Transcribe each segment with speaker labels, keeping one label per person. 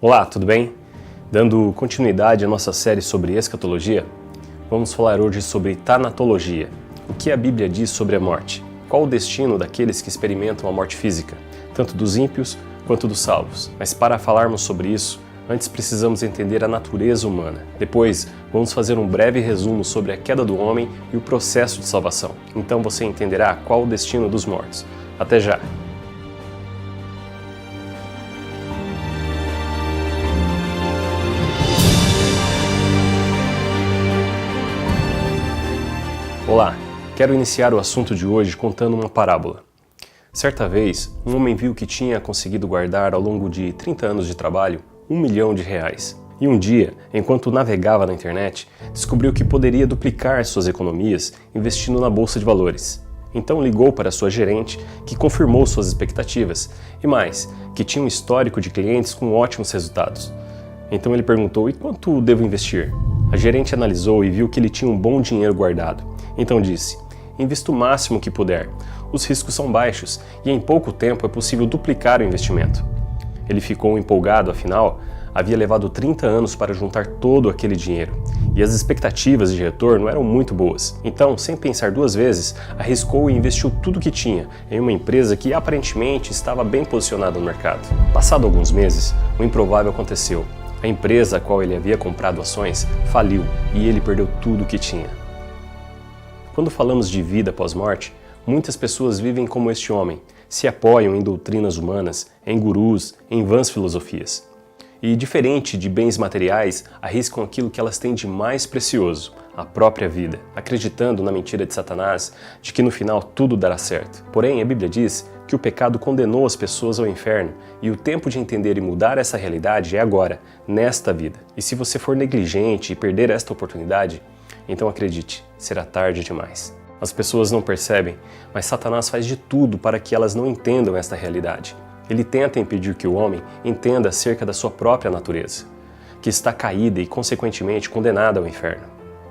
Speaker 1: Olá, tudo bem? Dando continuidade à nossa série sobre escatologia, vamos falar hoje sobre tanatologia. O que a Bíblia diz sobre a morte? Qual o destino daqueles que experimentam a morte física, tanto dos ímpios quanto dos salvos? Mas para falarmos sobre isso, antes precisamos entender a natureza humana. Depois, vamos fazer um breve resumo sobre a queda do homem e o processo de salvação. Então você entenderá qual o destino dos mortos. Até já! Olá, quero iniciar o assunto de hoje contando uma parábola. Certa vez, um homem viu que tinha conseguido guardar ao longo de 30 anos de trabalho R$1 milhão. E um dia, enquanto navegava na internet, descobriu que poderia duplicar suas economias investindo na bolsa de valores. Então ligou para sua gerente, que confirmou suas expectativas, e mais, que tinha um histórico de clientes com ótimos resultados. Então ele perguntou: e quanto devo investir? A gerente analisou e viu que ele tinha um bom dinheiro guardado. Então disse: invista o máximo que puder. Os riscos são baixos e em pouco tempo é possível duplicar o investimento. Ele ficou empolgado, afinal, havia levado 30 anos para juntar todo aquele dinheiro e as expectativas de retorno eram muito boas. Então, sem pensar duas vezes, arriscou e investiu tudo que tinha em uma empresa que aparentemente estava bem posicionada no mercado. Passado alguns meses, o improvável aconteceu. A empresa a qual ele havia comprado ações faliu e ele perdeu tudo o que tinha. Quando falamos de vida após morte, muitas pessoas vivem como este homem, se apoiam em doutrinas humanas, em gurus, em vãs filosofias. E, diferente de bens materiais, arriscam aquilo que elas têm de mais precioso, a própria vida, acreditando na mentira de Satanás de que no final tudo dará certo. Porém, a Bíblia diz que o pecado condenou as pessoas ao inferno e o tempo de entender e mudar essa realidade é agora, nesta vida. E se você for negligente e perder esta oportunidade, então acredite, será tarde demais. As pessoas não percebem, mas Satanás faz de tudo para que elas não entendam esta realidade. Ele tenta impedir que o homem entenda acerca da sua própria natureza, que está caída e consequentemente condenada ao inferno.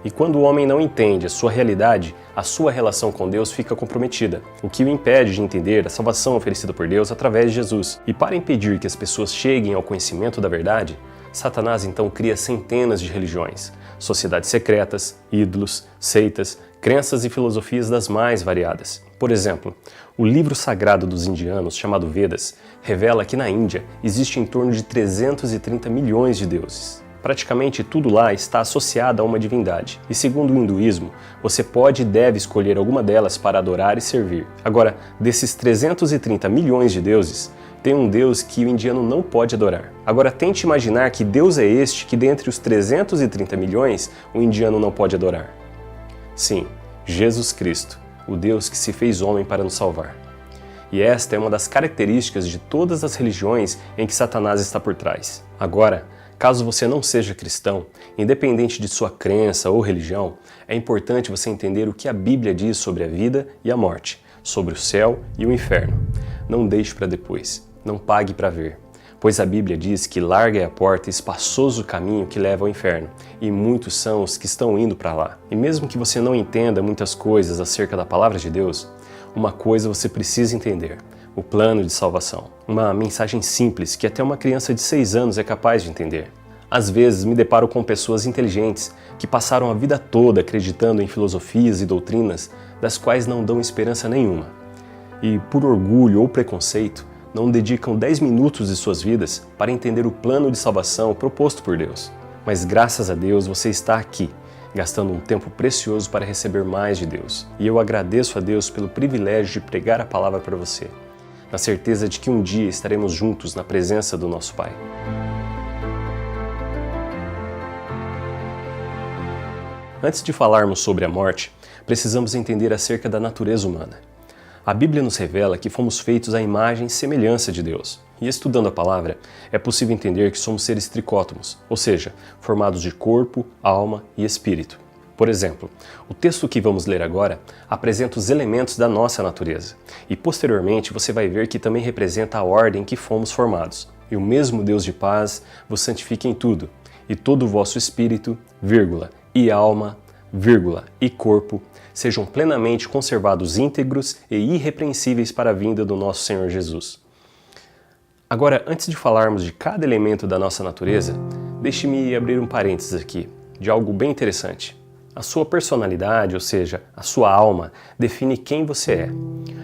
Speaker 1: E quando o homem não entende a sua realidade, a sua relação com Deus fica comprometida, o que o impede de entender a salvação oferecida por Deus através de Jesus. E para impedir que as pessoas cheguem ao conhecimento da verdade, Satanás então cria centenas de religiões, sociedades secretas, ídolos, seitas, crenças e filosofias das mais variadas. Por exemplo, o livro sagrado dos indianos, chamado Vedas, revela que na Índia existe em torno de 330 milhões de deuses. Praticamente tudo lá está associado a uma divindade, e segundo o hinduísmo, você pode e deve escolher alguma delas para adorar e servir. Agora, desses 330 milhões de deuses, tem um Deus que o indiano não pode adorar. Agora tente imaginar que Deus é este que dentre os 330 milhões o indiano não pode adorar. Sim, Jesus Cristo, o Deus que se fez homem para nos salvar. E esta é uma das características de todas as religiões em que Satanás está por trás. Agora, caso você não seja cristão, independente de sua crença ou religião, é importante você entender o que a Bíblia diz sobre a vida e a morte, sobre o céu e o inferno. Não deixe para depois, não pague para ver, pois a Bíblia diz que larga é a porta e espaçoso o caminho que leva ao inferno, e muitos são os que estão indo para lá. E mesmo que você não entenda muitas coisas acerca da palavra de Deus, uma coisa você precisa entender: o plano de salvação. Uma mensagem simples que até uma criança de 6 anos é capaz de entender. Às vezes me deparo com pessoas inteligentes que passaram a vida toda acreditando em filosofias e doutrinas das quais não dão esperança nenhuma. E, por orgulho ou preconceito, não dedicam 10 minutos de suas vidas para entender o plano de salvação proposto por Deus. Mas graças a Deus você está aqui, gastando um tempo precioso para receber mais de Deus. E eu agradeço a Deus pelo privilégio de pregar a palavra para você, na certeza de que um dia estaremos juntos na presença do nosso Pai. Antes de falarmos sobre a morte, precisamos entender acerca da natureza humana. A Bíblia nos revela que fomos feitos à imagem e semelhança de Deus. E estudando a palavra, é possível entender que somos seres tricótomos, ou seja, formados de corpo, alma e espírito. Por exemplo, o texto que vamos ler agora apresenta os elementos da nossa natureza. E posteriormente você vai ver que também representa a ordem em que fomos formados. E o mesmo Deus de paz vos santifique em tudo, e todo o vosso espírito, e alma, e corpo, sejam plenamente conservados íntegros e irrepreensíveis para a vinda do nosso Senhor Jesus. Agora, antes de falarmos de cada elemento da nossa natureza, deixe-me abrir um parênteses aqui, de algo bem interessante. A sua personalidade, ou seja, a sua alma, define quem você é.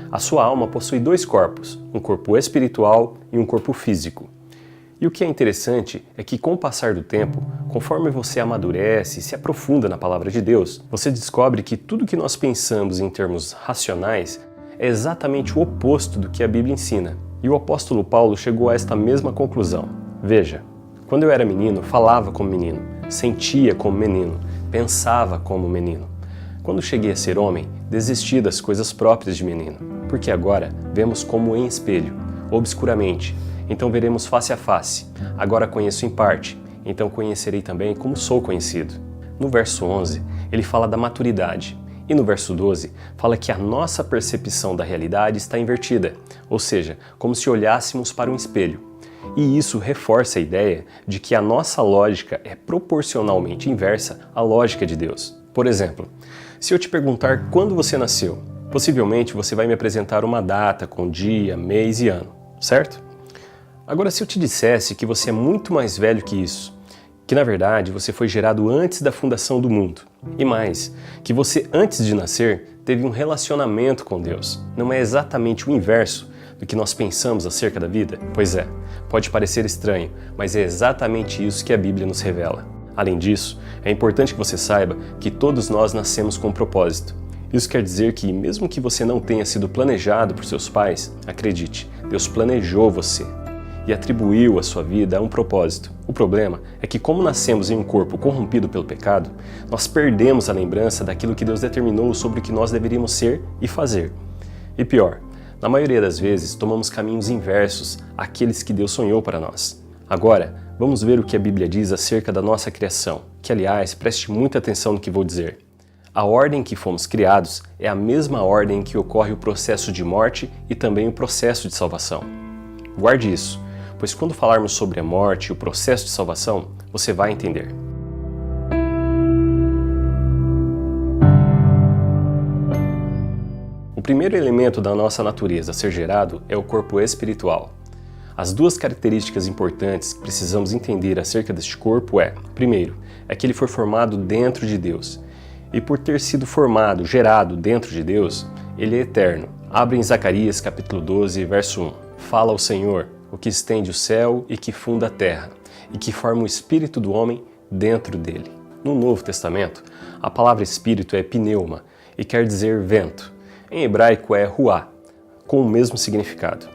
Speaker 1: A sua alma possui dois corpos, um corpo espiritual e um corpo físico. E o que é interessante é que com o passar do tempo, conforme você amadurece e se aprofunda na palavra de Deus, você descobre que tudo que nós pensamos em termos racionais é exatamente o oposto do que a Bíblia ensina. E o apóstolo Paulo chegou a esta mesma conclusão. Veja, quando eu era menino, falava como menino, sentia como menino, pensava como menino. Quando cheguei a ser homem, desisti das coisas próprias de menino, porque agora vemos como em espelho, obscuramente. Então veremos face a face. Agora conheço em parte, então conhecerei também como sou conhecido. No verso 11, ele fala da maturidade. E no verso 12, fala que a nossa percepção da realidade está invertida, ou seja, como se olhássemos para um espelho. E isso reforça a ideia de que a nossa lógica é proporcionalmente inversa à lógica de Deus. Por exemplo, se eu te perguntar quando você nasceu, possivelmente você vai me apresentar uma data com dia, mês e ano, certo? Agora, se eu te dissesse que você é muito mais velho que isso, que na verdade você foi gerado antes da fundação do mundo, e mais, que você antes de nascer teve um relacionamento com Deus, não é exatamente o inverso do que nós pensamos acerca da vida? Pois é, pode parecer estranho, mas é exatamente isso que a Bíblia nos revela. Além disso, é importante que você saiba que todos nós nascemos com um propósito. Isso quer dizer que, mesmo que você não tenha sido planejado por seus pais, acredite, Deus planejou você e atribuiu a sua vida a um propósito. O problema é que, como nascemos em um corpo corrompido pelo pecado, nós perdemos a lembrança daquilo que Deus determinou sobre o que nós deveríamos ser e fazer. E pior, na maioria das vezes tomamos caminhos inversos àqueles que Deus sonhou para nós. Agora, vamos ver o que a Bíblia diz acerca da nossa criação, que aliás, preste muita atenção no que vou dizer. A ordem em que fomos criados é a mesma ordem em que ocorre o processo de morte e também o processo de salvação. Guarde isso, pois quando falarmos sobre a morte e o processo de salvação, você vai entender. O primeiro elemento da nossa natureza a ser gerado é o corpo espiritual. As duas características importantes que precisamos entender acerca deste corpo primeiro, é que ele foi formado dentro de Deus. E por ter sido formado, gerado dentro de Deus, ele é eterno. Abre em Zacarias capítulo 12, verso 1. Fala ao Senhor, o que estende o céu e que funda a terra, e que forma o espírito do homem dentro dele. No Novo Testamento, a palavra espírito é pneuma e quer dizer vento. Em hebraico é ruá, com o mesmo significado.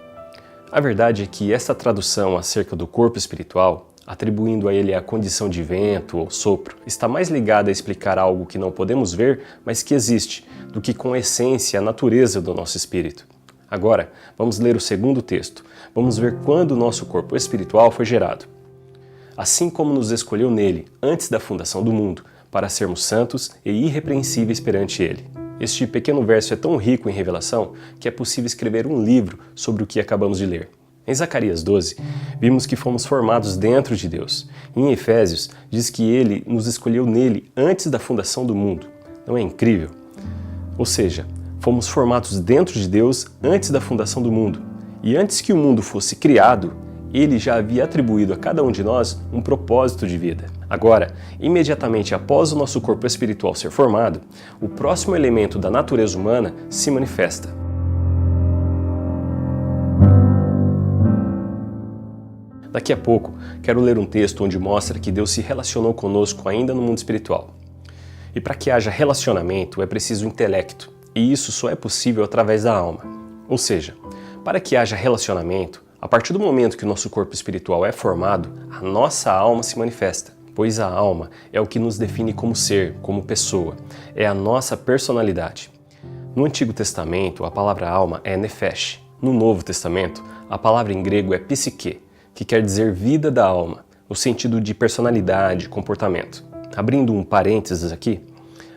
Speaker 1: A verdade é que essa tradução acerca do corpo espiritual, atribuindo a ele a condição de vento ou sopro, está mais ligada a explicar algo que não podemos ver, mas que existe, do que com a essência, a natureza do nosso espírito. Agora, vamos ler o segundo texto. Vamos ver quando o nosso corpo espiritual foi gerado. Assim como nos escolheu nele, antes da fundação do mundo, para sermos santos e irrepreensíveis perante ele. Este pequeno verso é tão rico em revelação que é possível escrever um livro sobre o que acabamos de ler. Em Zacarias 12, vimos que fomos formados dentro de Deus. Em Efésios, diz que ele nos escolheu nele antes da fundação do mundo. Não é incrível? Ou seja, fomos formados dentro de Deus antes da fundação do mundo. E antes que o mundo fosse criado, ele já havia atribuído a cada um de nós um propósito de vida. Agora, imediatamente após o nosso corpo espiritual ser formado, o próximo elemento da natureza humana se manifesta. Daqui a pouco, quero ler um texto onde mostra que Deus se relacionou conosco ainda no mundo espiritual. E para que haja relacionamento, é preciso intelecto, e isso só é possível através da alma. Ou seja, para que haja relacionamento, a partir do momento que o nosso corpo espiritual é formado, a nossa alma se manifesta, pois a alma é o que nos define como ser, como pessoa, é a nossa personalidade. No Antigo Testamento, a palavra alma é nefesh. No Novo Testamento, a palavra em grego é psique, que quer dizer vida da alma, no sentido de personalidade, comportamento. Abrindo um parênteses aqui,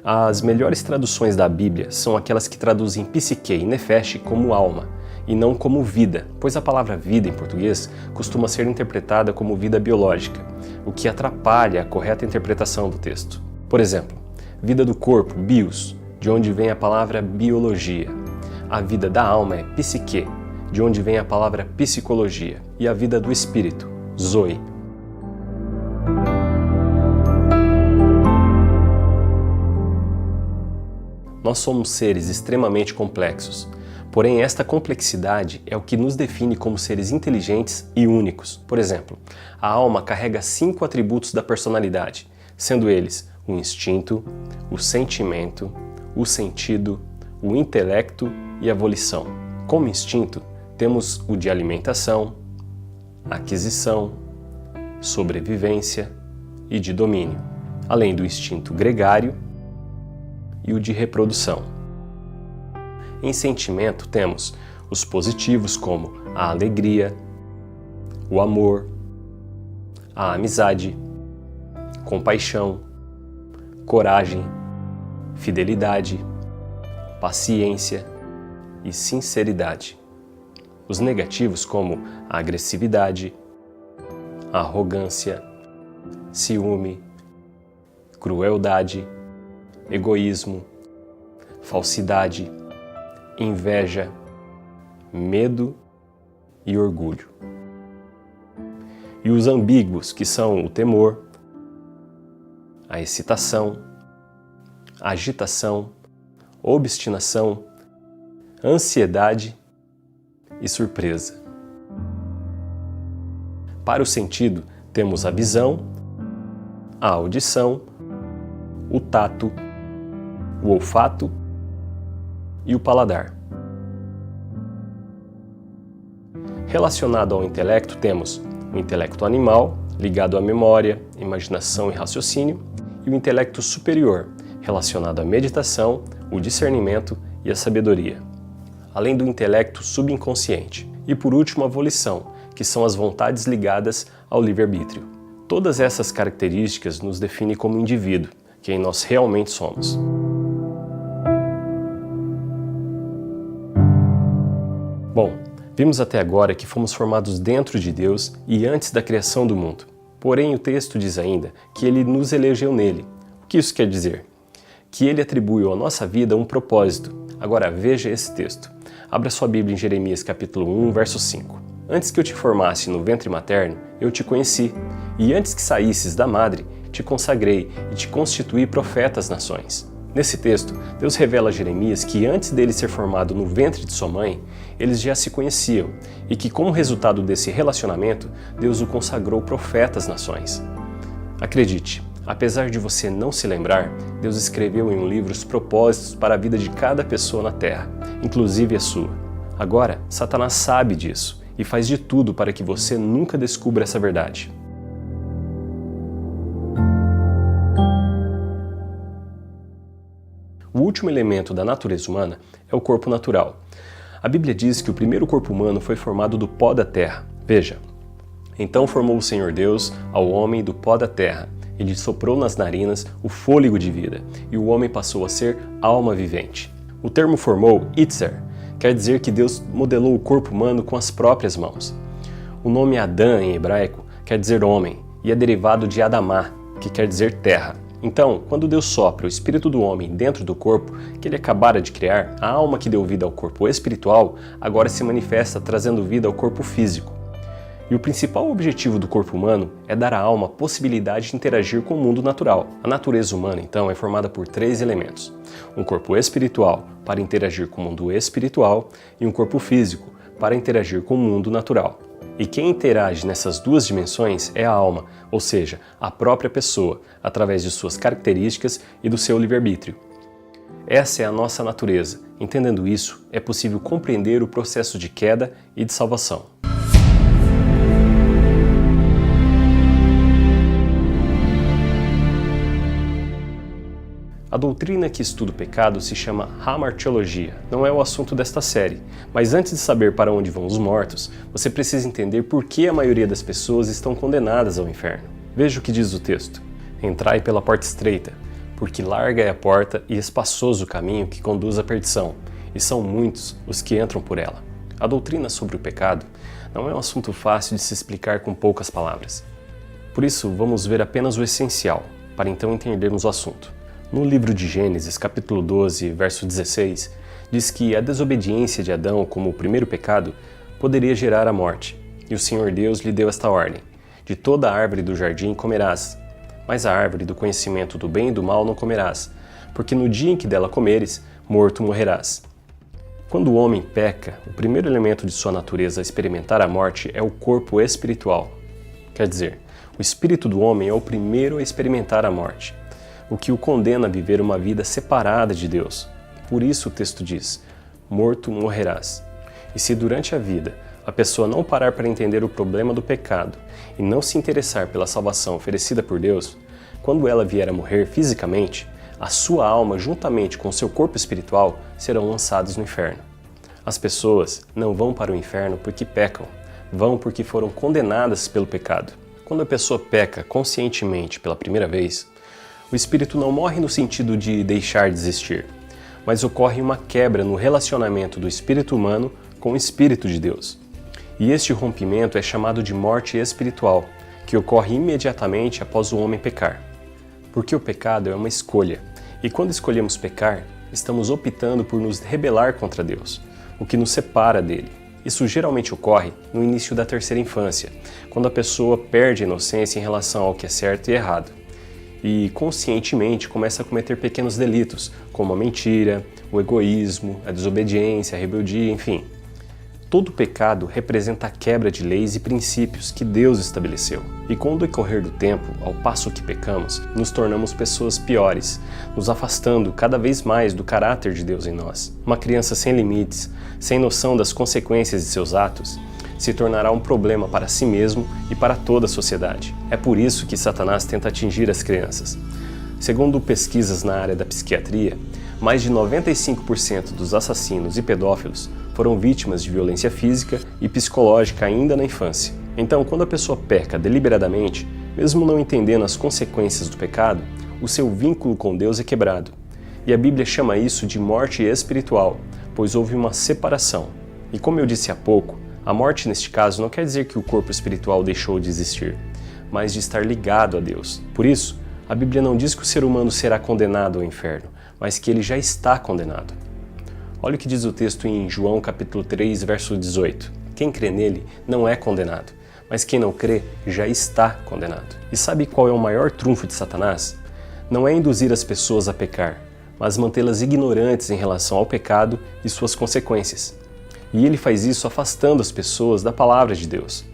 Speaker 1: as melhores traduções da Bíblia são aquelas que traduzem psique e nefesh como alma, e não como vida, pois a palavra vida em português costuma ser interpretada como vida biológica, o que atrapalha a correta interpretação do texto. Por exemplo, vida do corpo, bios, de onde vem a palavra biologia. A vida da alma é psique, de onde vem a palavra psicologia. e a vida do espírito, Zoe. Nós somos seres extremamente complexos, porém esta complexidade é o que nos define como seres inteligentes e únicos. Por exemplo, a alma carrega 5 atributos da personalidade, sendo eles o instinto, o sentimento, o sentido, o intelecto e a volição. Como instinto, temos o de alimentação, aquisição, sobrevivência e de domínio, além do instinto gregário e o de reprodução. Em sentimento temos os positivos como a alegria, o amor, a amizade, compaixão, coragem, fidelidade, paciência e sinceridade. Os negativos como a agressividade, a arrogância, ciúme, crueldade, egoísmo, falsidade, inveja, medo e orgulho. E os ambíguos, que são o temor, a excitação, a agitação, obstinação, ansiedade e surpresa. Para o sentido, temos a visão, a audição, o tato, o olfato e o paladar. Relacionado ao intelecto, temos o intelecto animal, ligado à memória, imaginação e raciocínio, e o intelecto superior, relacionado à meditação, o discernimento e a sabedoria, além do intelecto subconsciente. E por último, a volição, que são as vontades ligadas ao livre-arbítrio. Todas essas características nos definem como indivíduo, quem nós realmente somos. Bom, vimos até agora que fomos formados dentro de Deus e antes da criação do mundo. Porém, o texto diz ainda que Ele nos elegeu nele. O que isso quer dizer? Que Ele atribuiu à nossa vida um propósito. Agora veja esse texto. Abra sua Bíblia em Jeremias capítulo 1, verso 5. Antes que eu te formasse no ventre materno, eu te conheci, e antes que saísses da madre, te consagrei e te constituí profeta às nações. Nesse texto, Deus revela a Jeremias que antes dele ser formado no ventre de sua mãe, eles já se conheciam e que, como resultado desse relacionamento, Deus o consagrou profeta às nações. Acredite, apesar de você não se lembrar, Deus escreveu em um livro os propósitos para a vida de cada pessoa na Terra, inclusive a sua. Agora, Satanás sabe disso e faz de tudo para que você nunca descubra essa verdade. O último elemento da natureza humana é o corpo natural. A Bíblia diz que o primeiro corpo humano foi formado do pó da terra. Veja, então formou o Senhor Deus ao homem do pó da terra. Ele soprou nas narinas o fôlego de vida, e o homem passou a ser alma vivente. O termo formou, Itzer, quer dizer que Deus modelou o corpo humano com as próprias mãos. O nome Adã em hebraico quer dizer homem, e é derivado de Adamá, que quer dizer terra. Então, quando Deus sopra o espírito do homem dentro do corpo que ele acabara de criar, a alma que deu vida ao corpo espiritual agora se manifesta trazendo vida ao corpo físico. E o principal objetivo do corpo humano é dar à alma a possibilidade de interagir com o mundo natural. A natureza humana, então, é formada por 3 elementos. Um corpo espiritual para interagir com o mundo espiritual e um corpo físico para interagir com o mundo natural. E quem interage nessas 2 dimensões é a alma, ou seja, a própria pessoa, através de suas características e do seu livre-arbítrio. Essa é a nossa natureza. Entendendo isso, é possível compreender o processo de queda e de salvação. A doutrina que estuda o pecado se chama hamartiologia. Não é o assunto desta série, mas antes de saber para onde vão os mortos, você precisa entender por que a maioria das pessoas estão condenadas ao inferno. Veja o que diz o texto. Entrai pela porta estreita, porque larga é a porta e espaçoso o caminho que conduz à perdição, e são muitos os que entram por ela. A doutrina sobre o pecado não é um assunto fácil de se explicar com poucas palavras. Por isso, vamos ver apenas o essencial, para então entendermos o assunto. No livro de Gênesis, capítulo 12, verso 16, diz que a desobediência de Adão como o primeiro pecado poderia gerar a morte. E o Senhor Deus lhe deu esta ordem: de toda a árvore do jardim comerás, mas a árvore do conhecimento do bem e do mal não comerás, porque no dia em que dela comeres, morto morrerás. Quando o homem peca, o primeiro elemento de sua natureza a experimentar a morte é o corpo espiritual. Quer dizer, o espírito do homem é o primeiro a experimentar a morte, o que o condena a viver uma vida separada de Deus. Por isso o texto diz: morto morrerás. E se durante a vida a pessoa não parar para entender o problema do pecado e não se interessar pela salvação oferecida por Deus, quando ela vier a morrer fisicamente, a sua alma, juntamente com seu corpo espiritual, serão lançados no inferno. As pessoas não vão para o inferno porque pecam, vão porque foram condenadas pelo pecado. Quando a pessoa peca conscientemente pela primeira vez, o espírito não morre no sentido de deixar de existir, mas ocorre uma quebra no relacionamento do espírito humano com o Espírito de Deus. E este rompimento é chamado de morte espiritual, que ocorre imediatamente após o homem pecar. Porque o pecado é uma escolha, e quando escolhemos pecar, estamos optando por nos rebelar contra Deus, o que nos separa dele. Isso geralmente ocorre no início da terceira infância, quando a pessoa perde a inocência em relação ao que é certo e errado, e conscientemente começa a cometer pequenos delitos, como a mentira, o egoísmo, a desobediência, a rebeldia, enfim. Todo pecado representa a quebra de leis e princípios que Deus estabeleceu. E com o decorrer do tempo, ao passo que pecamos, nos tornamos pessoas piores, nos afastando cada vez mais do caráter de Deus em nós. Uma criança sem limites, sem noção das consequências de seus atos, se tornará um problema para si mesmo e para toda a sociedade. É por isso que Satanás tenta atingir as crianças. Segundo pesquisas na área da psiquiatria, mais de 95% dos assassinos e pedófilos foram vítimas de violência física e psicológica ainda na infância. Então, quando a pessoa peca deliberadamente, mesmo não entendendo as consequências do pecado, o seu vínculo com Deus é quebrado. E a Bíblia chama isso de morte espiritual, pois houve uma separação. E como eu disse há pouco, a morte neste caso não quer dizer que o corpo espiritual deixou de existir, mas de estar ligado a Deus. Por isso, a Bíblia não diz que o ser humano será condenado ao inferno, mas que ele já está condenado. Olha o que diz o texto em João capítulo 3, verso 18. Quem crê nele não é condenado, mas quem não crê já está condenado. E sabe qual é o maior trunfo de Satanás? Não é induzir as pessoas a pecar, mas mantê-las ignorantes em relação ao pecado e suas consequências. E ele faz isso afastando as pessoas da palavra de Deus.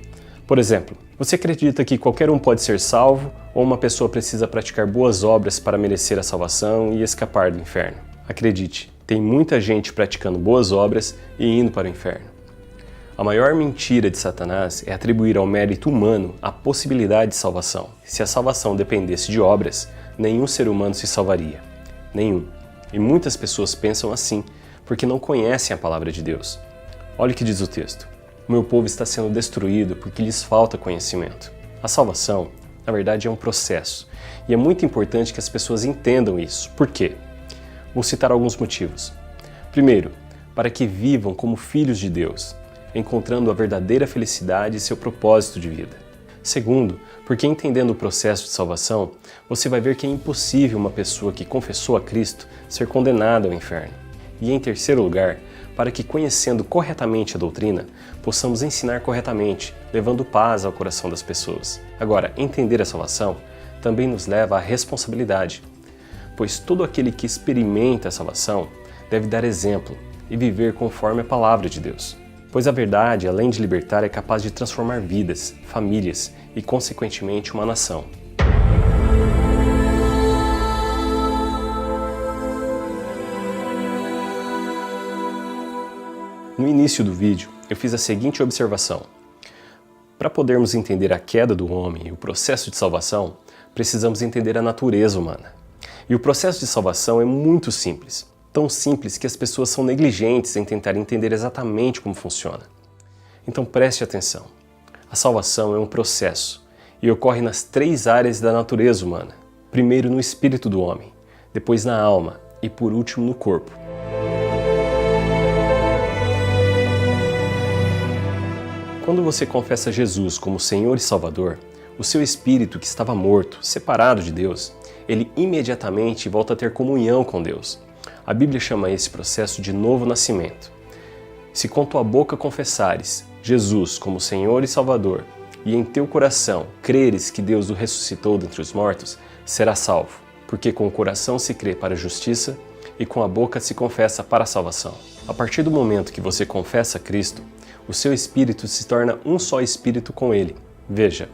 Speaker 1: Por exemplo, você acredita que qualquer um pode ser salvo ou uma pessoa precisa praticar boas obras para merecer a salvação e escapar do inferno? Acredite, tem muita gente praticando boas obras e indo para o inferno. A maior mentira de Satanás é atribuir ao mérito humano a possibilidade de salvação. Se a salvação dependesse de obras, nenhum ser humano se salvaria. Nenhum. E muitas pessoas pensam assim, porque não conhecem a palavra de Deus. Olha o que diz o texto. O meu povo está sendo destruído porque lhes falta conhecimento. A salvação, na verdade, é um processo. E é muito importante que as pessoas entendam isso. Por quê? Vou citar alguns motivos. Primeiro, para que vivam como filhos de Deus, encontrando a verdadeira felicidade e seu propósito de vida. Segundo, porque entendendo o processo de salvação, você vai ver que é impossível uma pessoa que confessou a Cristo ser condenada ao inferno. E em terceiro lugar, para que conhecendo corretamente a doutrina, possamos ensinar corretamente, levando paz ao coração das pessoas. Agora, entender a salvação também nos leva à responsabilidade, pois todo aquele que experimenta a salvação deve dar exemplo e viver conforme a palavra de Deus. Pois a verdade, além de libertar, é capaz de transformar vidas, famílias e, consequentemente, uma nação. No início do vídeo, eu fiz a seguinte observação. Para podermos entender a queda do homem e o processo de salvação, precisamos entender a natureza humana. E o processo de salvação é muito simples. Tão simples que as pessoas são negligentes em tentar entender exatamente como funciona. Então preste atenção. A salvação é um processo e ocorre nas 3 áreas da natureza humana. Primeiro no espírito do homem, depois na alma e por último no corpo. Quando você confessa Jesus como Senhor e Salvador, o seu espírito que estava morto, separado de Deus, ele imediatamente volta a ter comunhão com Deus. A Bíblia chama esse processo de novo nascimento. Se com tua boca confessares Jesus como Senhor e Salvador, e em teu coração creres que Deus o ressuscitou dentre os mortos, serás salvo, porque com o coração se crê para a justiça e com a boca se confessa para a salvação. A partir do momento que você confessa Cristo, o seu espírito se torna um só espírito com Ele. Veja,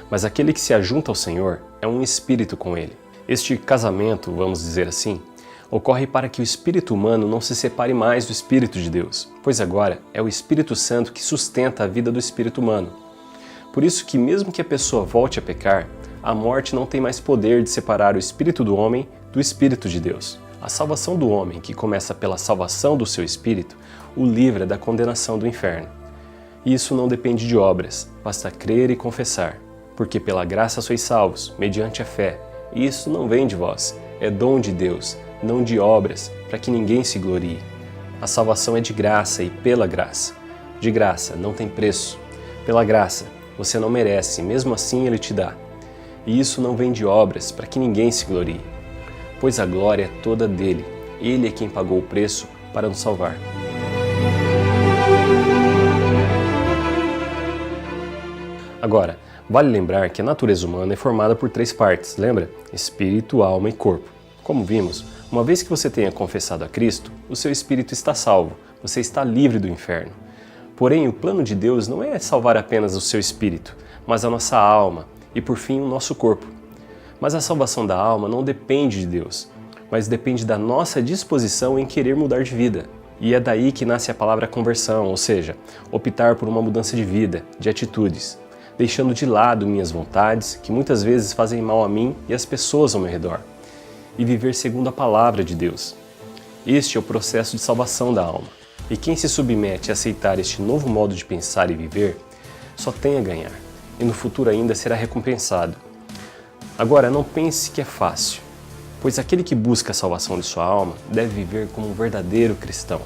Speaker 1: mas aquele que se ajunta ao Senhor é um espírito com Ele. Este casamento, vamos dizer assim, ocorre para que o espírito humano não se separe mais do Espírito de Deus, pois agora é o Espírito Santo que sustenta a vida do espírito humano. Por isso que mesmo que a pessoa volte a pecar, a morte não tem mais poder de separar o espírito do homem do Espírito de Deus. A salvação do homem, que começa pela salvação do seu espírito, o livra da condenação do inferno. E isso não depende de obras, basta crer e confessar, porque pela graça sois salvos, mediante a fé, e isso não vem de vós, é dom de Deus, não de obras, para que ninguém se glorie. A salvação é de graça e pela graça. De graça, não tem preço. Pela graça, você não merece, mesmo assim Ele te dá. E isso não vem de obras, para que ninguém se glorie. Pois a glória é toda dele. Ele é quem pagou o preço para nos salvar. Agora, vale lembrar que a natureza humana é formada por 3 partes, lembra? Espírito, alma e corpo. Como vimos, uma vez que você tenha confessado a Cristo, o seu espírito está salvo, você está livre do inferno. Porém, o plano de Deus não é salvar apenas o seu espírito, mas a nossa alma e, por fim, o nosso corpo. Mas a salvação da alma não depende de Deus, mas depende da nossa disposição em querer mudar de vida. E é daí que nasce a palavra conversão, ou seja, optar por uma mudança de vida, de atitudes, deixando de lado minhas vontades, que muitas vezes fazem mal a mim e às pessoas ao meu redor, e viver segundo a palavra de Deus. Este é o processo de salvação da alma. E quem se submete a aceitar este novo modo de pensar e viver, só tem a ganhar, e no futuro ainda será recompensado. Agora, não pense que é fácil, pois aquele que busca a salvação de sua alma deve viver como um verdadeiro cristão.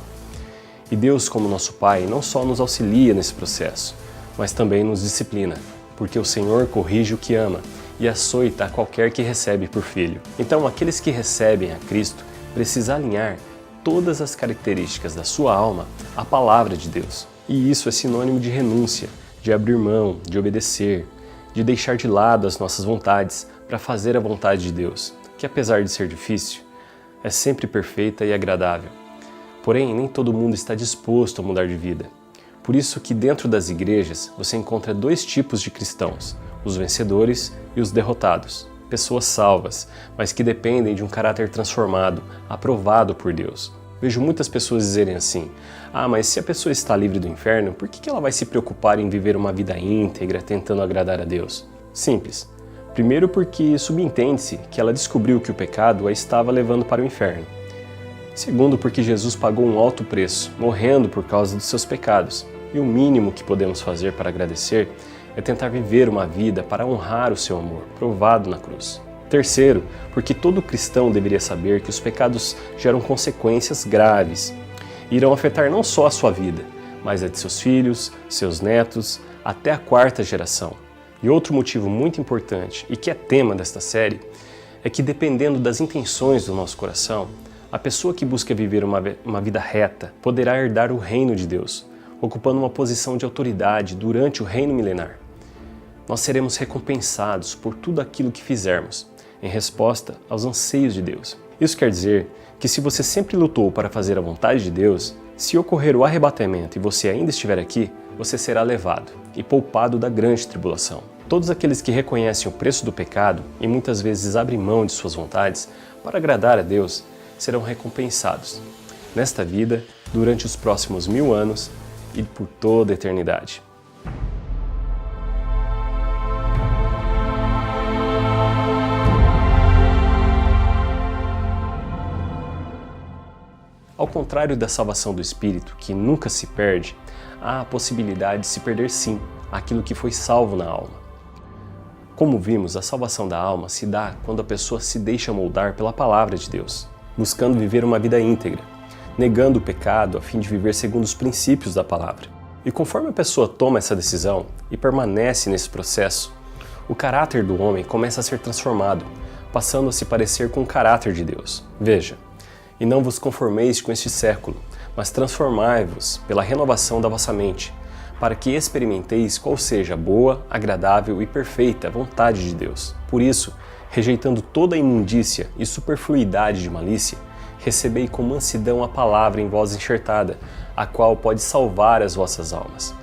Speaker 1: E Deus, como nosso Pai, não só nos auxilia nesse processo, mas também nos disciplina, porque o Senhor corrige o que ama e açoita a qualquer que recebe por filho. Então, aqueles que recebem a Cristo precisam alinhar todas as características da sua alma à palavra de Deus. E isso é sinônimo de renúncia, de abrir mão, de obedecer, de deixar de lado as nossas vontades para fazer a vontade de Deus, que apesar de ser difícil, é sempre perfeita e agradável. Porém, nem todo mundo está disposto a mudar de vida. Por isso que dentro das igrejas você encontra 2 tipos de cristãos, os vencedores e os derrotados. Pessoas salvas, mas que dependem de um caráter transformado, aprovado por Deus. Vejo muitas pessoas dizerem assim: mas se a pessoa está livre do inferno, por que ela vai se preocupar em viver uma vida íntegra, tentando agradar a Deus? Simples. Primeiro porque subentende-se que ela descobriu que o pecado a estava levando para o inferno. Segundo porque Jesus pagou um alto preço, morrendo por causa dos seus pecados. E o mínimo que podemos fazer para agradecer é tentar viver uma vida para honrar o seu amor, provado na cruz. Terceiro, porque todo cristão deveria saber que os pecados geram consequências graves e irão afetar não só a sua vida, mas a de seus filhos, seus netos, até a 4ª geração. E outro motivo muito importante, e que é tema desta série, é que dependendo das intenções do nosso coração, a pessoa que busca viver uma vida reta poderá herdar o reino de Deus, ocupando uma posição de autoridade durante o reino milenar. Nós seremos recompensados por tudo aquilo que fizermos, em resposta aos anseios de Deus. Isso quer dizer que se você sempre lutou para fazer a vontade de Deus, se ocorrer o arrebatamento e você ainda estiver aqui, você será levado e poupado da grande tribulação. Todos aqueles que reconhecem o preço do pecado e muitas vezes abrem mão de suas vontades para agradar a Deus, serão recompensados nesta vida, durante os próximos 1000 anos e por toda a eternidade. Ao contrário da salvação do espírito, que nunca se perde, há a possibilidade de se perder sim aquilo que foi salvo na alma. Como vimos, a salvação da alma se dá quando a pessoa se deixa moldar pela palavra de Deus, buscando viver uma vida íntegra, negando o pecado a fim de viver segundo os princípios da palavra. E conforme a pessoa toma essa decisão e permanece nesse processo, o caráter do homem começa a ser transformado, passando a se parecer com o caráter de Deus. Veja, e não vos conformeis com este século, mas transformai-vos pela renovação da vossa mente, para que experimenteis qual seja a boa, agradável e perfeita vontade de Deus. Por isso, rejeitando toda a imundícia e superfluidade de malícia, recebei com mansidão a palavra em vós enxertada, a qual pode salvar as vossas almas.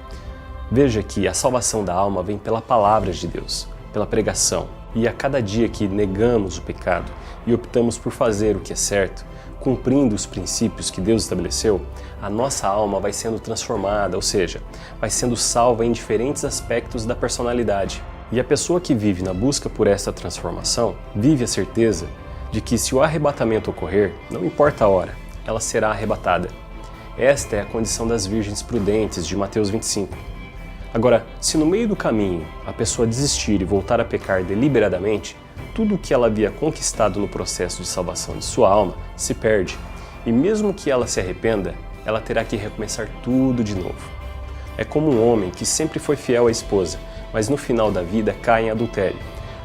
Speaker 1: Veja que a salvação da alma vem pela palavra de Deus, pela pregação, e a cada dia que negamos o pecado e optamos por fazer o que é certo, cumprindo os princípios que Deus estabeleceu, a nossa alma vai sendo transformada, ou seja, vai sendo salva em diferentes aspectos da personalidade. E a pessoa que vive na busca por essa transformação, vive a certeza de que se o arrebatamento ocorrer, não importa a hora, ela será arrebatada. Esta é a condição das virgens prudentes de Mateus 25. Agora, se no meio do caminho a pessoa desistir e voltar a pecar deliberadamente, tudo o que ela havia conquistado no processo de salvação de sua alma se perde, e mesmo que ela se arrependa, ela terá que recomeçar tudo de novo. É como um homem que sempre foi fiel à esposa, mas no final da vida cai em adultério.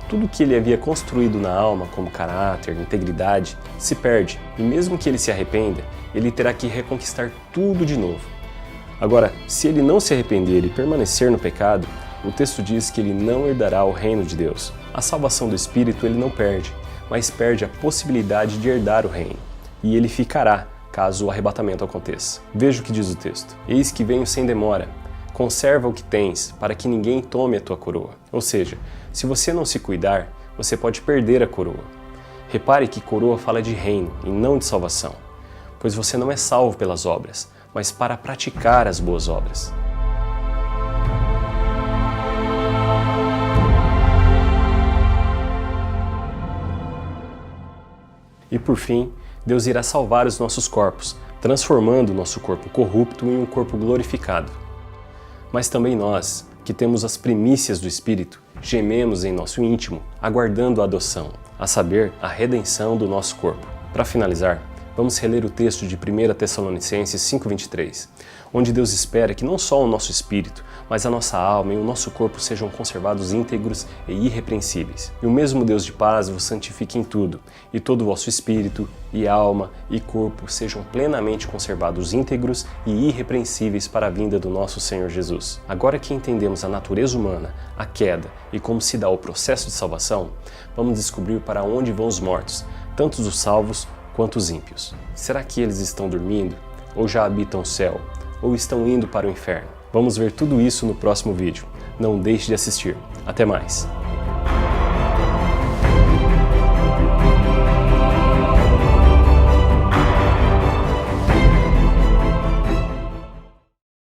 Speaker 1: Tudo o que ele havia construído na alma, como caráter, integridade, se perde, e mesmo que ele se arrependa, ele terá que reconquistar tudo de novo. Agora, se ele não se arrepender e permanecer no pecado, o texto diz que ele não herdará o reino de Deus. A salvação do Espírito ele não perde, mas perde a possibilidade de herdar o reino. E ele ficará, caso o arrebatamento aconteça. Veja o que diz o texto. Eis que venho sem demora. Conserva o que tens, para que ninguém tome a tua coroa. Ou seja, se você não se cuidar, você pode perder a coroa. Repare que coroa fala de reino e não de salvação, pois você não é salvo pelas obras, mas para praticar as boas obras. E por fim, Deus irá salvar os nossos corpos, transformando o nosso corpo corrupto em um corpo glorificado. Mas também nós, que temos as primícias do Espírito, gememos em nosso íntimo, aguardando a adoção, a saber, a redenção do nosso corpo. Para finalizar, vamos reler o texto de 1 Tessalonicenses 5,23, onde Deus espera que não só o nosso espírito, mas a nossa alma e o nosso corpo sejam conservados íntegros e irrepreensíveis. E o mesmo Deus de paz vos santifique em tudo, e todo o vosso espírito, e alma, e corpo sejam plenamente conservados íntegros e irrepreensíveis para a vinda do nosso Senhor Jesus. Agora que entendemos a natureza humana, a queda e como se dá o processo de salvação, vamos descobrir para onde vão os mortos, tanto os salvos quanto os ímpios. Será que eles estão dormindo? Ou já habitam o céu? Ou estão indo para o inferno? Vamos ver tudo isso no próximo vídeo. Não deixe de assistir. Até mais!